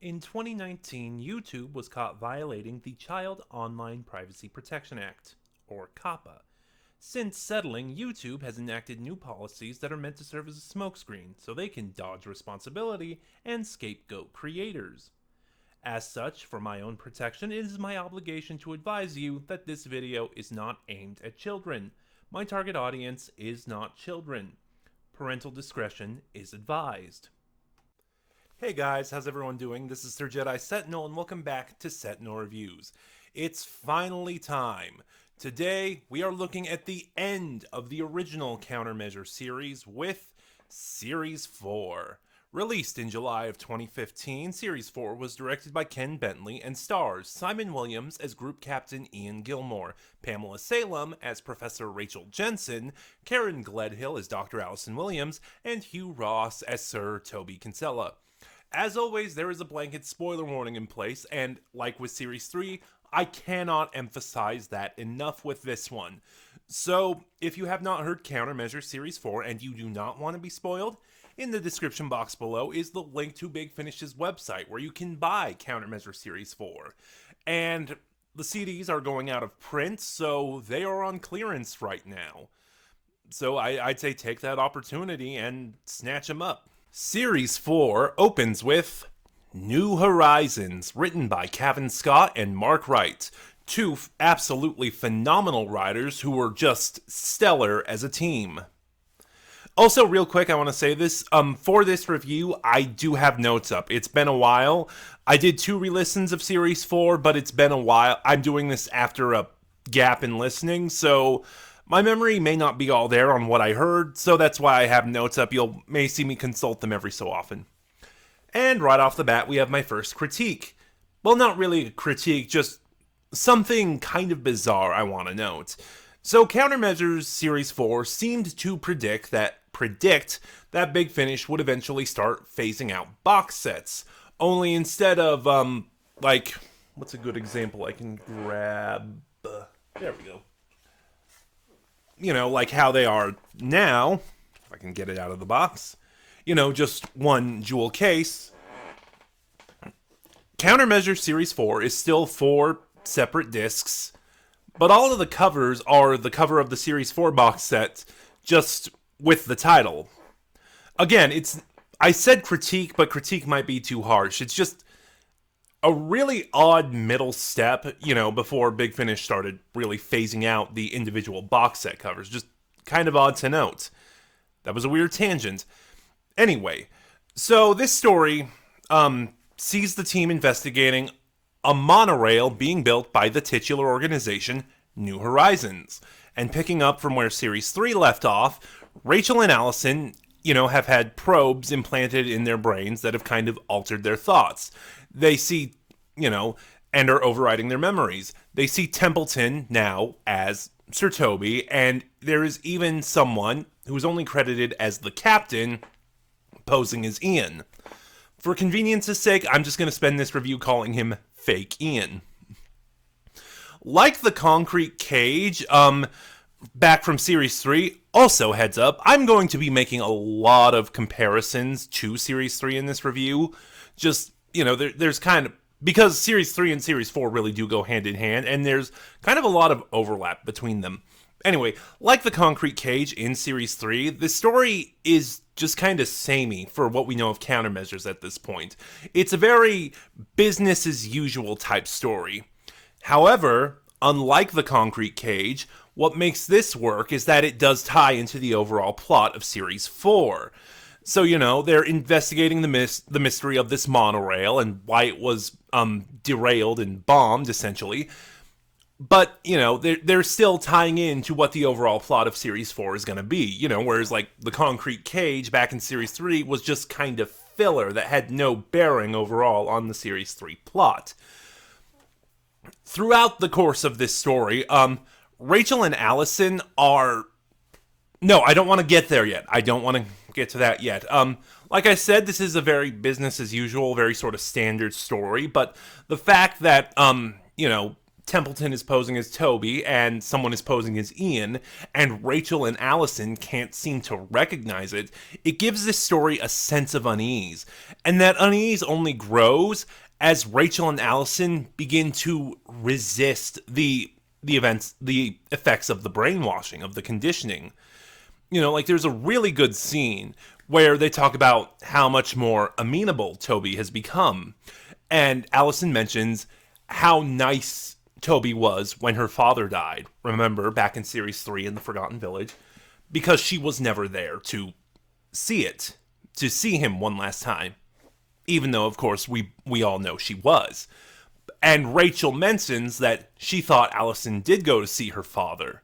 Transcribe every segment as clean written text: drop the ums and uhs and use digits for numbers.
In 2019, YouTube was caught violating the Child Online Privacy Protection Act, or COPPA. Since settling, YouTube has enacted new policies that are meant to serve as a smokescreen so they can dodge responsibility and scapegoat creators. As such, for my own protection, it is my obligation to advise you that this video is not aimed at children. My target audience is not children. Parental discretion is advised. Hey guys, how's everyone doing? This is Sir Jedi Sentinel, and welcome back to Sentinel Reviews. It's finally time. Today, we are looking at the end of the original Countermeasure series with Series 4. Released in July of 2015, Series 4 was directed by Ken Bentley and stars Simon Williams as Group Captain Ian Gilmore, Pamela Salem as Professor Rachel Jensen, Karen Gledhill as Dr. Allison Williams, and Hugh Ross as Sir Toby Kinsella. As always, there is a blanket spoiler warning in place, and like with Series 3, I cannot emphasize that enough with this one. So, if you have not heard Countermeasure Series 4 and you do not want to be spoiled, in the description box below is the link to Big Finish's website where you can buy Countermeasure Series 4. And the CDs are going out of print, so they are on clearance right now. So I'd say take that opportunity and snatch them up. Series 4 opens with New Horizons, written by Cavan Scott and Mark Wright, two absolutely phenomenal writers who were just stellar as a team. Also, real quick, I want to say this, for this review, I do have notes up. It's been a while. I did 2 re-listens of Series 4, but it's been a while. I'm doing this after a gap in listening, so my memory may not be all there on what I heard, so that's why I have notes up. You may see me consult them every so often. And right off the bat, we have my first critique. Well, not really a critique, just something kind of bizarre I want to note. So Countermeasures Series 4 seemed to predict that Big Finish would eventually start phasing out box sets. Only instead of, what's a good example I can grab? There we go. You know, like how they are now, if I can get it out of the box, just one jewel case. Countermeasure Series 4 is still 4 separate discs, but all of the covers are the cover of the Series 4 box set, just with the title. Again, I said critique, but critique might be too harsh. It's just a really odd middle step, before Big Finish started really phasing out the individual box set covers. Just kind of odd to note. That was a weird tangent. Anyway, so this story sees the team investigating a monorail being built by the titular organization New Horizons. And picking up from where Series 3 left off, Rachel and Allison, have had probes implanted in their brains that have kind of altered their thoughts. They see, and are overriding their memories. They see Templeton now as Sir Toby, and there is even someone who is only credited as the captain posing as Ian. For convenience's sake, I'm just going to spend this review calling him Fake Ian. Like the concrete cage, back from Series 3, also heads up, I'm going to be making a lot of comparisons to Series 3 in this review. Just, there's kind of, because Series 3 and Series 4 really do go hand in hand, and there's kind of a lot of overlap between them. Anyway, like the concrete cage in Series 3, the story is just kind of samey for what we know of Countermeasures at this point. It's a very business-as-usual type story. However, unlike the concrete cage, what makes this work is that it does tie into the overall plot of Series 4. So, they're investigating the mystery of this monorail and why it was derailed and bombed, essentially. But, they're still tying in to what the overall plot of Series 4 is going to be, whereas, like, the concrete cage back in Series 3 was just kind of filler that had no bearing overall on the Series 3 plot. Throughout the course of this story, Rachel and Allison are... No, I don't want to get there yet. I don't want to get to that yet. Like I said, this is a very business as usual, very sort of standard story, but the fact that, Templeton is posing as Toby and someone is posing as Ian, and Rachel and Allison can't seem to recognize it, it gives this story a sense of unease. And that unease only grows as Rachel and Allison begin to resist the effects of the brainwashing, of the conditioning. Like there's a really good scene where they talk about how much more amenable Toby has become. And Allison mentions how nice Toby was when her father died. Remember, back in Series 3 in the Forgotten Village? Because she was never there to see it, to see him one last time. Even though, of course, we all know she was. And Rachel mentions that she thought Allison did go to see her father,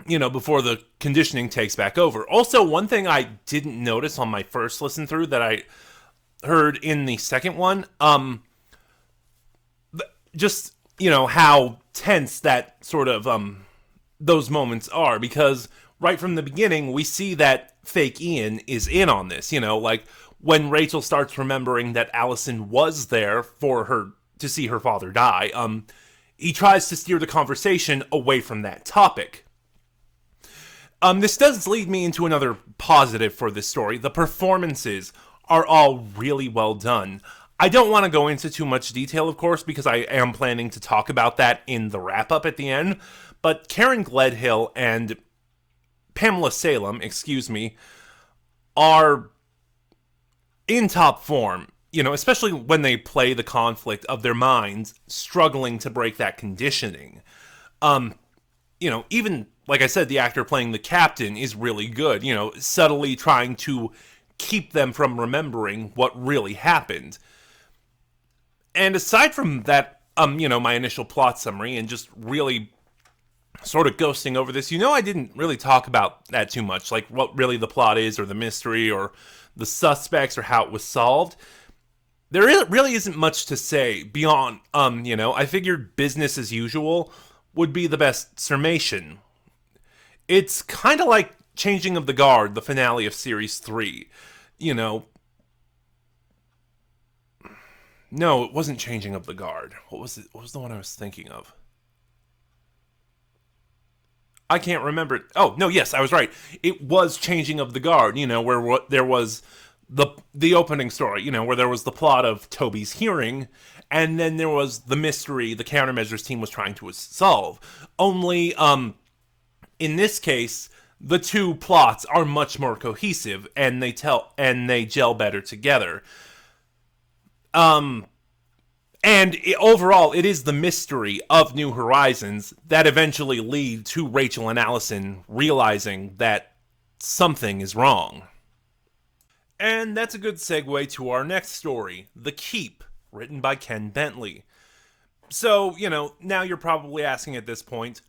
before the conditioning takes back over. Also, one thing I didn't notice on my first listen through that I heard in the second one, just, how tense that sort of, those moments are, because right from the beginning, we see that fake Ian is in on this, like when Rachel starts remembering that Allison was there for her to see her father die, he tries to steer the conversation away from that topic. This does lead me into another positive for this story. The performances are all really well done. I don't want to go into too much detail, of course, because I am planning to talk about that in the wrap-up at the end, but Karen Gledhill and Pamela Salem, are in top form, especially when they play the conflict of their minds struggling to break that conditioning. Even, like I said, the actor playing the captain is really good, subtly trying to keep them from remembering what really happened. And aside from that, my initial plot summary and just really sort of ghosting over this, I didn't really talk about that too much, like what really the plot is or the mystery or the suspects or how it was solved. There really isn't much to say beyond, I figured business as usual would be the best summation. It's kind of like Changing of the Guard, the finale of Series 3. No, it wasn't Changing of the Guard. What was it? What was the one I was thinking of? I can't remember. Oh, no, yes, I was right. It was Changing of the Guard, where there was the opening story, where there was the plot of Toby's hearing, and then there was the mystery the countermeasures team was trying to solve. Only, in this case, the two plots are much more cohesive, and they gel better together. Overall, it is the mystery of New Horizons that eventually lead to Rachel and Allison realizing that something is wrong. And that's a good segue to our next story, The Keep, written by Ken Bentley. So, now you're probably asking at this point,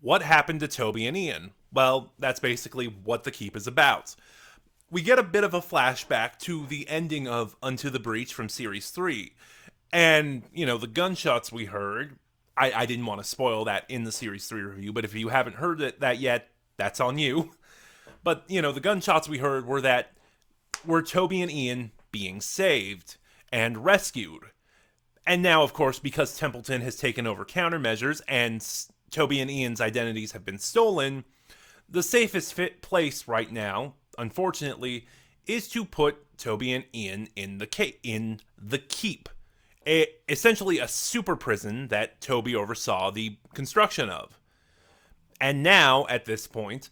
what happened to Toby and Ian? Well, that's basically what The Keep is about. We get a bit of a flashback to the ending of Unto the Breach from Series 3. And, the gunshots we heard, I didn't want to spoil that in the Series 3 review, but if you haven't heard that yet, that's on you. But, the gunshots we heard were Toby and Ian being saved and rescued. And now, of course, because Templeton has taken over countermeasures and Toby and Ian's identities have been stolen, the safest place right now, unfortunately, is to put Toby and Ian in the Keep. Essentially a super prison that Toby oversaw the construction of. And now, at this point,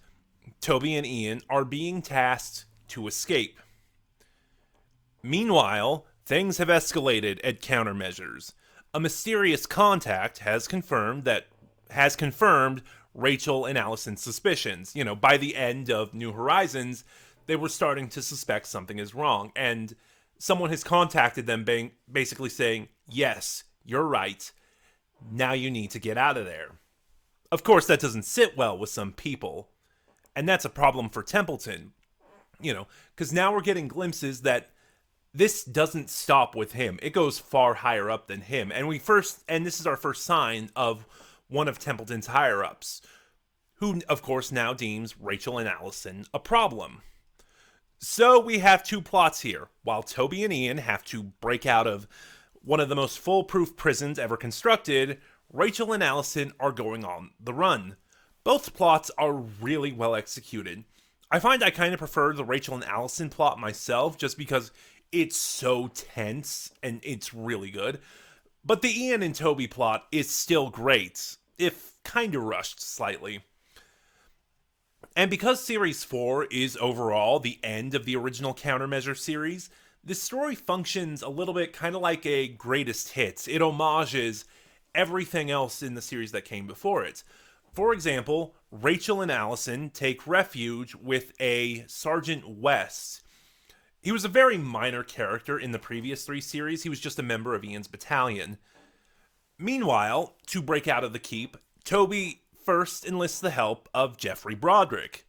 Toby and Ian are being tasked to escape. Meanwhile, things have escalated at countermeasures. A mysterious contact has confirmed Rachel and Allison's suspicions. By the end of New Horizons, they were starting to suspect something is wrong, and someone has contacted them basically saying, yes, you're right, now you need to get out of there. Of course, that doesn't sit well with some people, and that's a problem for Templeton, because now we're getting glimpses that this doesn't stop with him. It goes far higher up than him, and this is our first sign of one of Templeton's higher-ups, who, of course, now deems Rachel and Allison a problem. So we have two plots here. While Toby and Ian have to break out of one of the most foolproof prisons ever constructed, Rachel and Allison are going on the run. Both plots are really well executed. I find I kind of prefer the Rachel and Allison plot myself just because it's so tense and it's really good. But the Ian and Toby plot is still great, if kind of rushed slightly. And because Series 4 is overall the end of the original Countermeasure series, this story functions a little bit kind of like a greatest hits. It homages everything else in the series that came before it. For example, Rachel and Allison take refuge with a Sergeant West. He was a very minor character in the previous 3 series. He was just a member of Ian's battalion. Meanwhile, to break out of the keep, Toby first enlists the help of Jeffrey Broderick.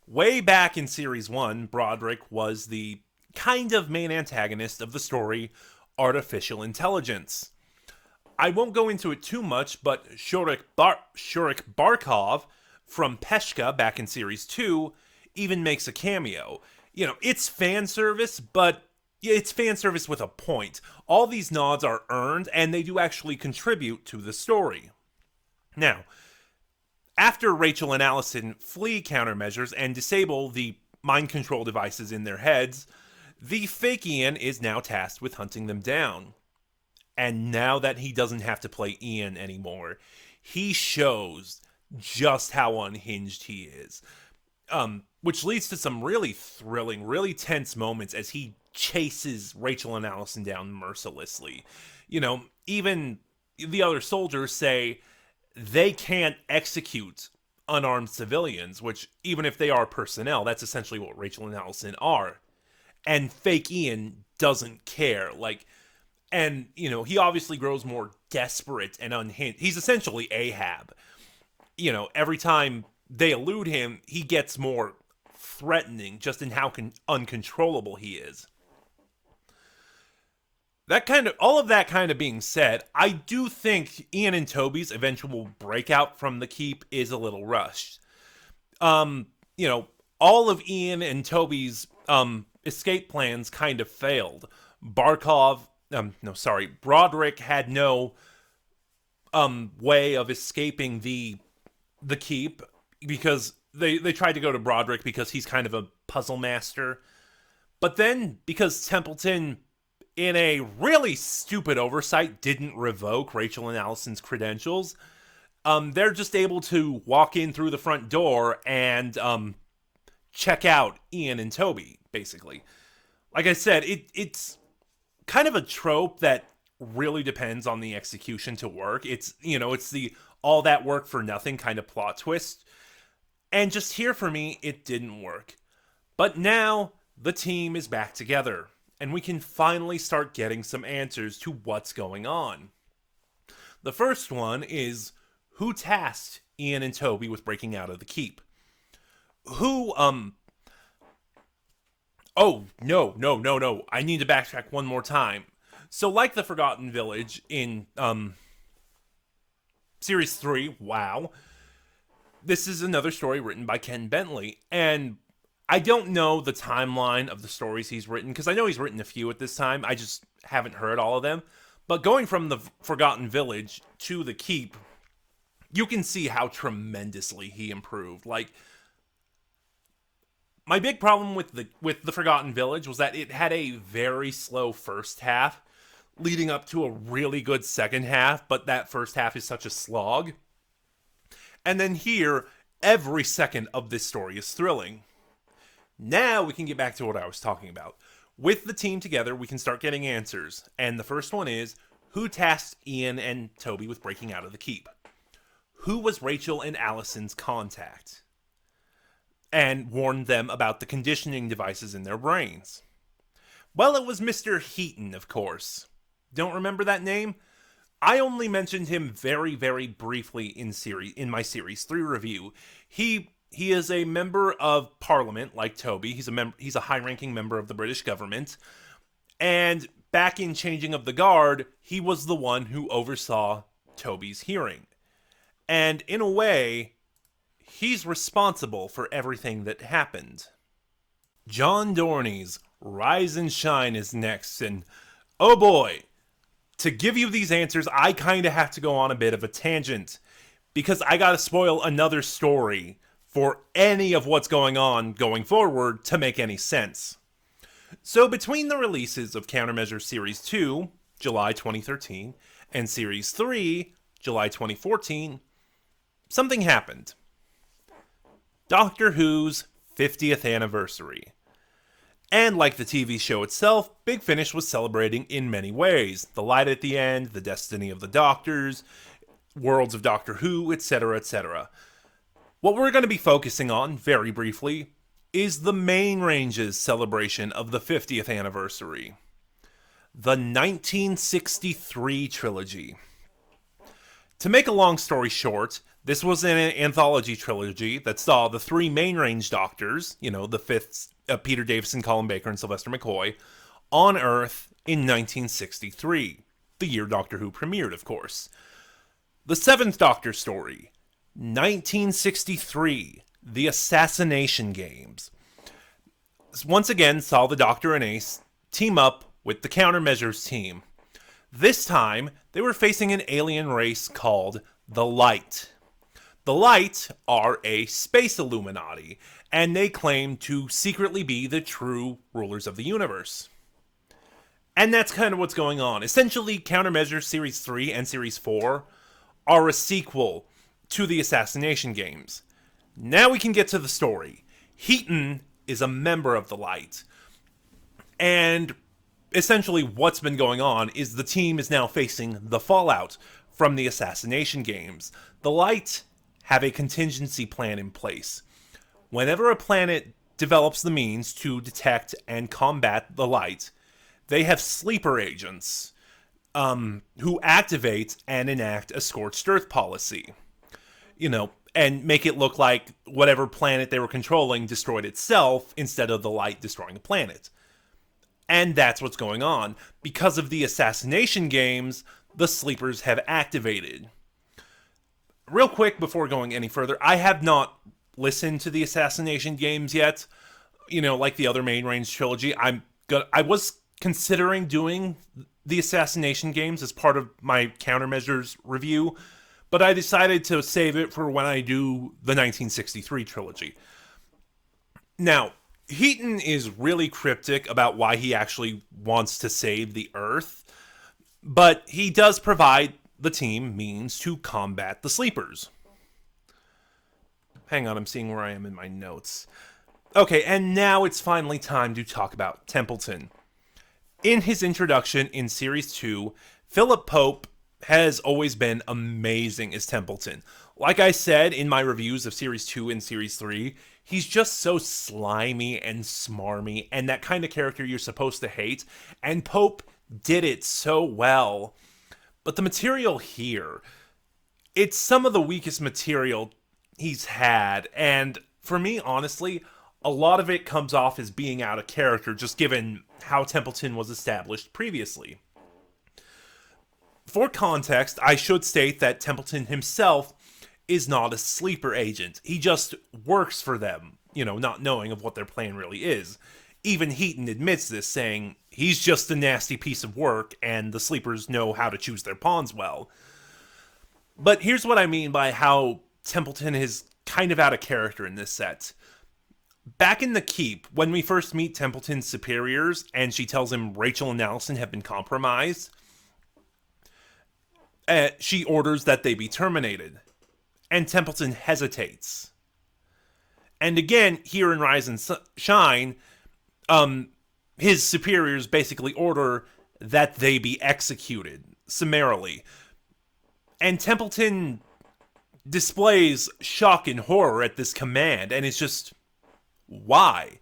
Way back in Series 1, Broderick was the kind of main antagonist of the story, Artificial Intelligence. I won't go into it too much, but Shurik Barkov from Peshka back in Series 2 even makes a cameo. You know, it's fan service, but it's fan service with a point. All these nods are earned, and they do actually contribute to the story. Now, after Rachel and Allison flee countermeasures and disable the mind control devices in their heads, the fake Ian is now tasked with hunting them down. And now that he doesn't have to play Ian anymore, he shows just how unhinged he is. Which leads to some really thrilling, really tense moments as he chases Rachel and Allison down mercilessly. You know, even the other soldiers say they can't execute unarmed civilians, which, even if they are personnel, that's essentially what Rachel and Allison are. And fake Ian doesn't care. And, you know, he obviously grows more desperate and unhinged. He's essentially Ahab. You know, every time they elude him, he gets more threatening just in how uncontrollable he is. All of that kind of being said, I do think Ian and Toby's eventual breakout from the keep is a little rushed. You know, all of Ian and Toby's escape plans kind of failed. Broderick had no way of escaping the keep because they tried to go to Broderick because he's kind of a puzzle master. But then, because Templeton, in a really stupid oversight, didn't revoke Rachel and Allison's credentials, they're just able to walk in through the front door and check out Ian and Toby, basically. Like I said, it's kind of a trope that really depends on the execution to work. It's the all that work for nothing kind of plot twist. And just here for me, it didn't work. But now the team is back together, and we can finally start getting some answers to what's going on. The first one is, who tasked Ian and Toby with breaking out of the keep? Oh, no. I need to backtrack one more time. So, like the Forgotten Village in Series 3, wow, this is another story written by Ken Bentley. And I don't know the timeline of the stories he's written, because I know he's written a few at this time. I just haven't heard all of them. But going from the Forgotten Village to the Keep, you can see how tremendously he improved. Like, my big problem with the Forgotten Village was that it had a very slow first half, leading up to a really good second half, but that first half is such a slog. And then here, every second of this story is thrilling. Now we can get back to what I was talking about. With the team together, we can start getting answers. And the first one is, who tasked Ian and Toby with breaking out of the keep? Who was Rachel and Allison's contact? And warned them about the conditioning devices in their brains. Well, it was Mr. Heaton, of course. Don't remember that name? I only mentioned him very, very briefly in my Series 3 review. He is a member of Parliament, like Toby. He's a high-ranking member of the British government. And back in Changing of the Guard, he was the one who oversaw Toby's hearing. And in a way, he's responsible for everything that happened. John Dorney's Rise and Shine is next, and oh boy, to give you these answers, I kind of have to go on a bit of a tangent because I gotta spoil another story for any of what's going on going forward to make any sense. So between the releases of Countermeasures Series 2, July 2013, and Series 3, July 2014, something happened. Doctor Who's 50th anniversary. And like the TV show itself, Big Finish was celebrating in many ways. The light at the end, the destiny of the Doctors, worlds of Doctor Who, etc., etc. What we're going to be focusing on, very briefly, is the main range's celebration of the 50th anniversary. The 1963 trilogy. To make a long story short, this was an anthology trilogy that saw the three main range Doctors, the fifth, Peter Davison, Colin Baker, and Sylvester McCoy, on Earth in 1963, the year Doctor Who premiered, of course. The seventh Doctor story, 1963, The Assassination Games, once again saw the Doctor and Ace team up with the Countermeasures team. This time, they were facing an alien race called the Light. The Light are a space Illuminati, and they claim to secretly be the true rulers of the universe. And that's kind of what's going on. Essentially, Countermeasures Series 3 and Series 4 are a sequel to the Assassination Games. Now we can get to the story. Heaton is a member of the Light. And essentially what's been going on is the team is now facing the fallout from the Assassination Games. The Light have a contingency plan in place. Whenever a planet develops the means to detect and combat the Light, they have sleeper agents who activate and enact a scorched earth policy. And make it look like whatever planet they were controlling destroyed itself instead of the Light destroying a planet. And that's what's going on. Because of the Assassination Games, the sleepers have activated. Real quick, before going any further, I have not listened to the Assassination Games yet. Like the other main range trilogy, I was considering doing the Assassination Games as part of my Countermeasures review, but I decided to save it for when I do the 1963 trilogy. Now, Heaton is really cryptic about why he actually wants to save the Earth, but he does provide the team means to combat the sleepers. Hang on, I'm seeing where I am in my notes. Okay, and now it's finally time to talk about Templeton. In his introduction in Series 2, Philip Pope has always been amazing as Templeton. Like I said in my reviews of Series 2 and Series 3, he's just so slimy and smarmy, and that kind of character you're supposed to hate, and Pope did it so well. But the material here, it's some of the weakest material he's had, and for me, honestly, a lot of it comes off as being out of character, just given how Templeton was established previously. For context, I should state that Templeton himself is not a sleeper agent. He just works for them, not knowing of what their plan really is. Even Heaton admits this, saying he's just a nasty piece of work and the sleepers know how to choose their pawns well. But here's what I mean by how Templeton is kind of out of character in this set. Back in the Keep, when we first meet Templeton's superiors and she tells him Rachel and Allison have been compromised, she orders that they be terminated. And Templeton hesitates. And again, here in Rise and Shine, his superiors basically order that they be executed summarily. And Templeton displays shock and horror at this command, and it's just, why?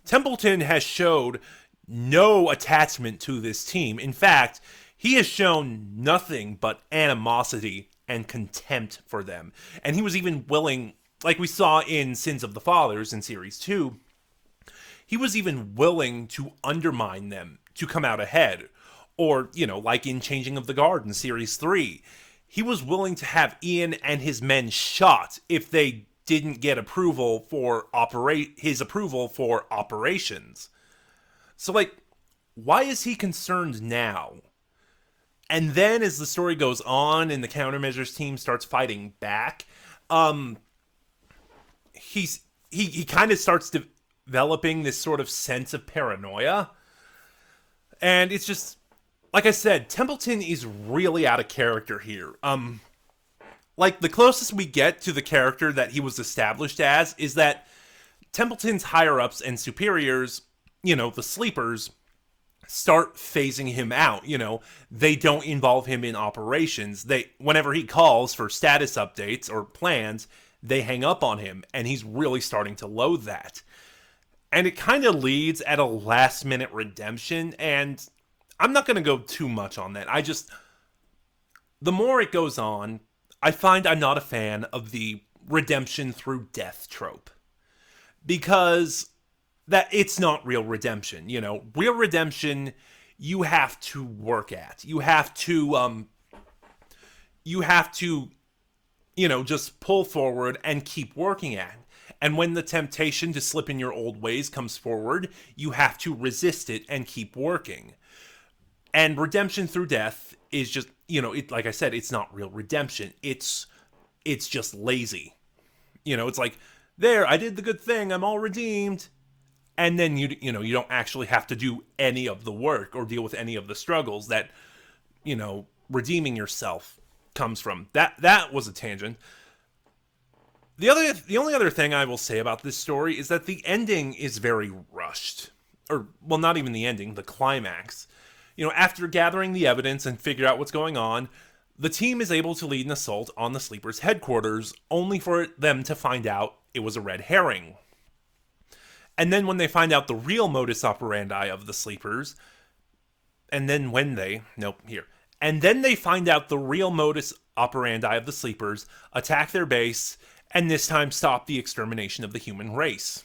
Templeton has showed no attachment to this team. In fact, he has shown nothing but animosity and contempt for them. And he was even willing, like we saw in Sins of the Fathers in Series 2, he was even willing to undermine them to come out ahead. Or, like in Changing of the Guard in Series 3, he was willing to have Ian and his men shot if they didn't get approval for his approval for operations. So, why is he concerned now? And then as the story goes on and the countermeasures team starts fighting back, um, he kind of starts developing this sort of sense of paranoia. And it's just, like I said, Templeton is really out of character here. Like, the closest we get to the character that he was established as is that Templeton's higher-ups and superiors, the sleepers, start phasing him out. They don't involve him in operations. Whenever he calls for status updates or plans, they hang up on him, and he's really starting to loathe that. And it kind of leads at a last-minute redemption, and I'm not going to go too much on that. The more it goes on, I find I'm not a fan of the redemption through death trope. Because that it's not real redemption. Real redemption you have to work at. You have to just pull forward and keep working at. And when the temptation to slip in your old ways comes forward, you have to resist it and keep working. And redemption through death is just, like I said, it's not real redemption. It's just lazy. It's like, there, I did the good thing, I'm all redeemed. And then you don't actually have to do any of the work or deal with any of the struggles that, redeeming yourself comes from. That was a tangent. The only other thing I will say about this story is that the ending is very rushed. Or, well, not even the ending, the climax. After gathering the evidence and figure out what's going on, the team is able to lead an assault on the Sleepers' headquarters, only for them to find out it was a red herring. And then when they find out the real modus operandi of the Sleepers, and then they find out the real modus operandi of the Sleepers, attack their base, and this time stop the extermination of the human race.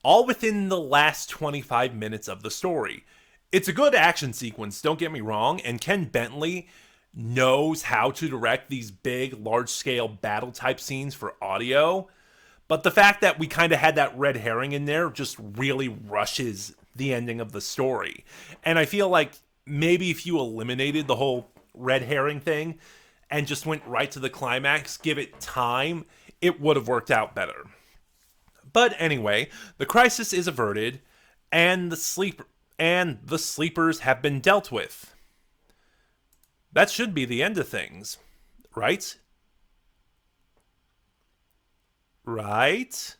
All within the last 25 minutes of the story. It's a good action sequence, don't get me wrong, and Ken Bentley knows how to direct these big, large-scale battle-type scenes for audio, but the fact that we kind of had that red herring in there just really rushes the ending of the story. And I feel like maybe if you eliminated the whole red herring thing and just went right to the climax, give it time, it would have worked out better. But anyway, the crisis is averted, and the sleepers have been dealt with. That should be the end of things, right? Right?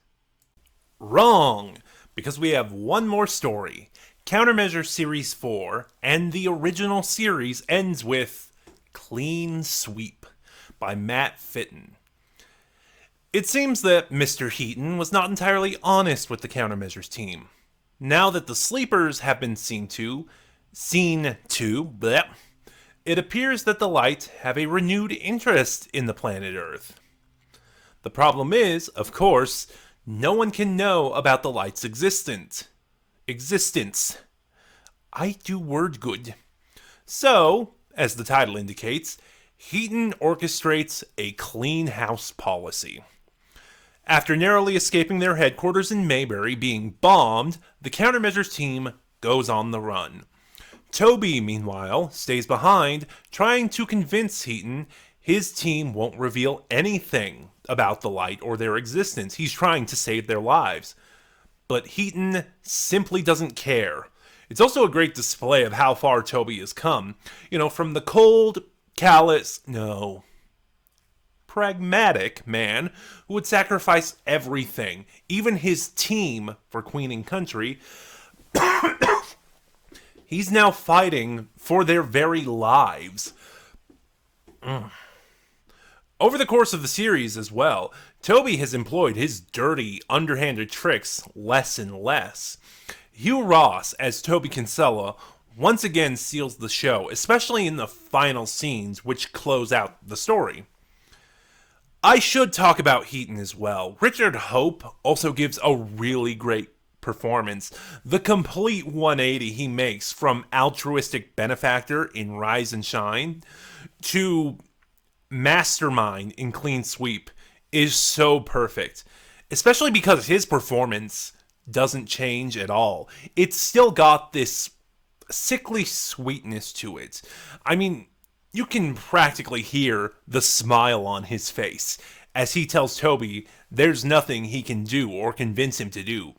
Wrong, because we have one more story. Countermeasure Series 4, and the original series ends with Clean Sweep by Matt Fitton. It seems that Mr. Heaton was not entirely honest with the Countermeasures team. Now that the Sleepers have been seen to, it appears that the Light have a renewed interest in the planet Earth. The problem is, of course, no one can know about the Light's existence. I do word good. So, as the title indicates, Heaton orchestrates a clean house policy. After narrowly escaping their headquarters in Mayberry being bombed, the Countermeasures team goes on the run. Toby, meanwhile, stays behind, trying to convince Heaton his team won't reveal anything about the Light or their existence. He's trying to save their lives. But Heaton simply doesn't care. It's also a great display of how far Toby has come. From the cold, callous, pragmatic man who would sacrifice everything, even his team, for Queen and Country. He's now fighting for their very lives. Over the course of the series as well, Toby has employed his dirty, underhanded tricks less and less. Hugh Ross, as Toby Kinsella, once again seals the show, especially in the final scenes which close out the story. I should talk about Heaton as well. Richard Hope also gives a really great performance. The complete 180 he makes from altruistic benefactor in Rise and Shine to mastermind in Clean Sweep is so perfect, especially because his performance doesn't change at all. It's still got this sickly sweetness to it. I mean, you can practically hear the smile on his face as he tells Toby there's nothing he can do or convince him to do.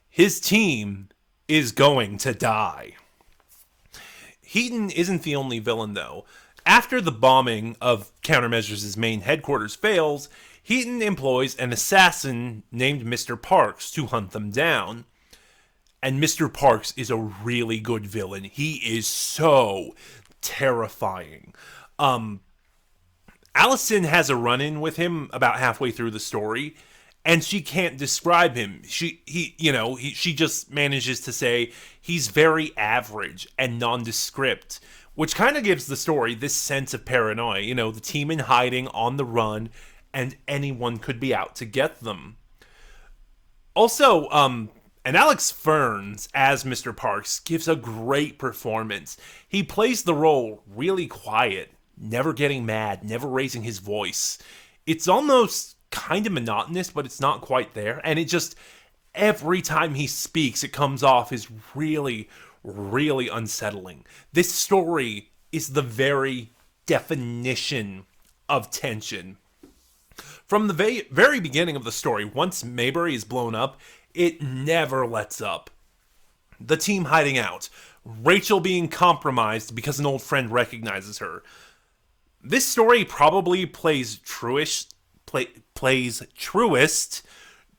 His team is going to die. Heaton isn't the only villain, though. After the bombing of Countermeasures' main headquarters fails, Heaton employs an assassin named Mr. Parks to hunt them down. And Mr. Parks is a really good villain. He is so terrifying. Allison has a run-in with him about halfway through the story, and she can't describe him. She just manages to say he's very average and nondescript, which kind of gives the story this sense of paranoia. You know, the team in hiding, on the run, and anyone could be out to get them. Also, and Alex Ferns, as Mr. Parks, gives a great performance. He plays the role really quiet, never getting mad, never raising his voice. It's almost kind of monotonous, but it's not quite there. And it just, every time he speaks, it comes off as really, really unsettling. This story is the very definition of tension. From the very beginning of the story, once Maybury is blown up, it never lets up. The team hiding out, Rachel being compromised because an old friend recognizes her. This story probably plays truest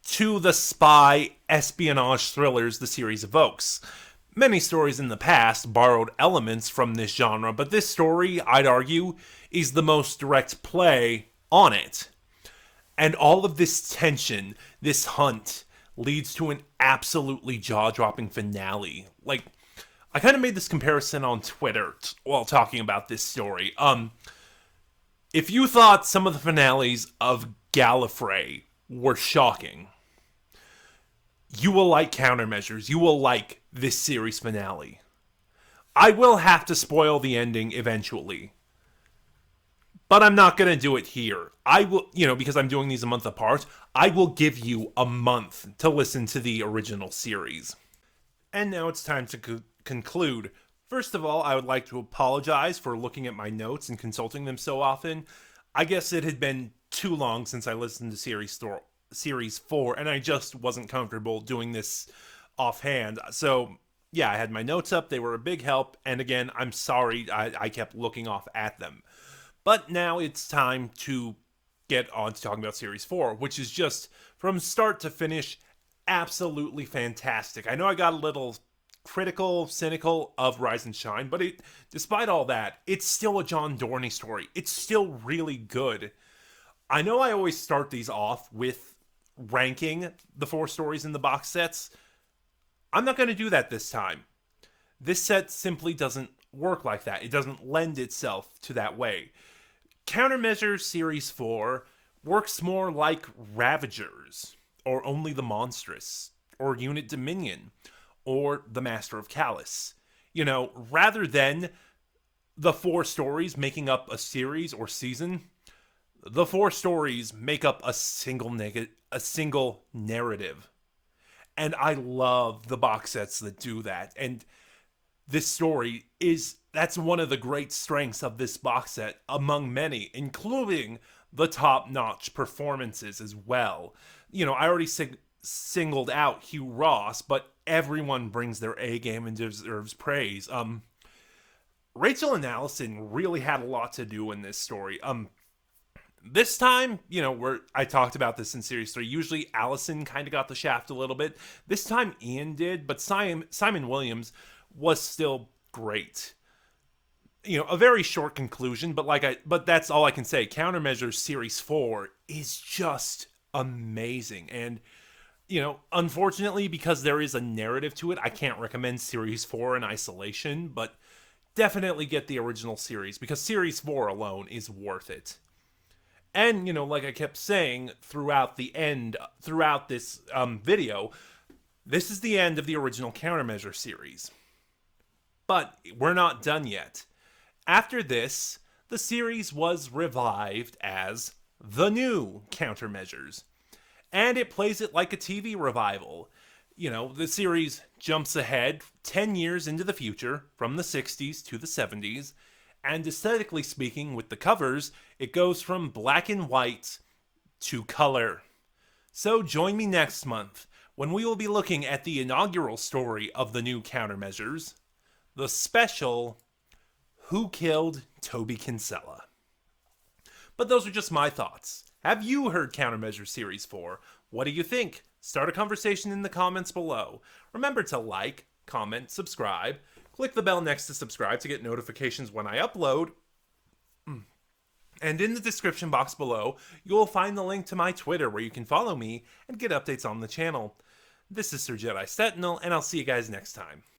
to the spy espionage thrillers the series evokes. Many stories in the past borrowed elements from this genre, but this story, I'd argue, is the most direct play on it. And all of this tension, this hunt, leads to an absolutely jaw-dropping finale. Like, I kind of made this comparison on Twitter while talking about this story. If you thought some of the finales of Gallifrey were shocking, you will like Countermeasures. You will like this series finale. I will have to spoil the ending eventually, but I'm not going to do it here. I will, because I'm doing these a month apart, I will give you a month to listen to the original series. And now it's time to conclude. First of all, I would like to apologize for looking at my notes and consulting them so often. I guess it had been too long since I listened to Series 4, and I just wasn't comfortable doing this offhand. So, yeah, I had my notes up. They were a big help. And again, I'm sorry I kept looking off at them. But now it's time to get on to talking about Series 4, which is just, from start to finish, absolutely fantastic. I know I got a little critical, cynical of Rise and Shine, but despite all that, it's still a John Dorney story. It's still really good. I know I always start these off with ranking the 4 stories in the box sets. I'm not going to do that this time. This set simply doesn't work like that. It doesn't lend itself to that way. Countermeasures Series 4 works more like Ravagers, or Only the Monstrous, or Unit Dominion, or The Master of Callus. Rather than the 4 stories making up a series or season, the 4 stories make up a single narrative. And I love the box sets that do that. And this story that's one of the great strengths of this box set, among many, including the top-notch performances as well. I already singled out Hugh Ross, but everyone brings their A game and deserves praise. Rachel and Allison really had a lot to do in this story. This time, I talked about this in Series 3. Usually Allison kind of got the shaft a little bit. This time Ian did, but Simon Williams was still great. A very short conclusion, but that's all I can say. Countermeasures Series 4 is just amazing. And, unfortunately, because there is a narrative to it, I can't recommend Series 4 in isolation, but definitely get the original series, because Series 4 alone is worth it. And, like I kept saying throughout this video, this is the end of the original Countermeasure series. But we're not done yet. After this, the series was revived as The New Countermeasures. And it plays it like a TV revival. The series jumps ahead 10 years into the future, from the 60s to the 70s, and aesthetically speaking, with the covers, it goes from black and white to color. So join me next month when we will be looking at the inaugural story of the new countermeasures, the special Who Killed Toby Kinsella? But those are just my thoughts. Have you heard Countermeasures Series 4? What do you think? Start a conversation in the comments below. Remember to like, comment, subscribe. Click the bell next to subscribe to get notifications when I upload. And in the description box below, you will find the link to my Twitter where you can follow me and get updates on the channel. This is Sir Jedi Sentinel, and I'll see you guys next time.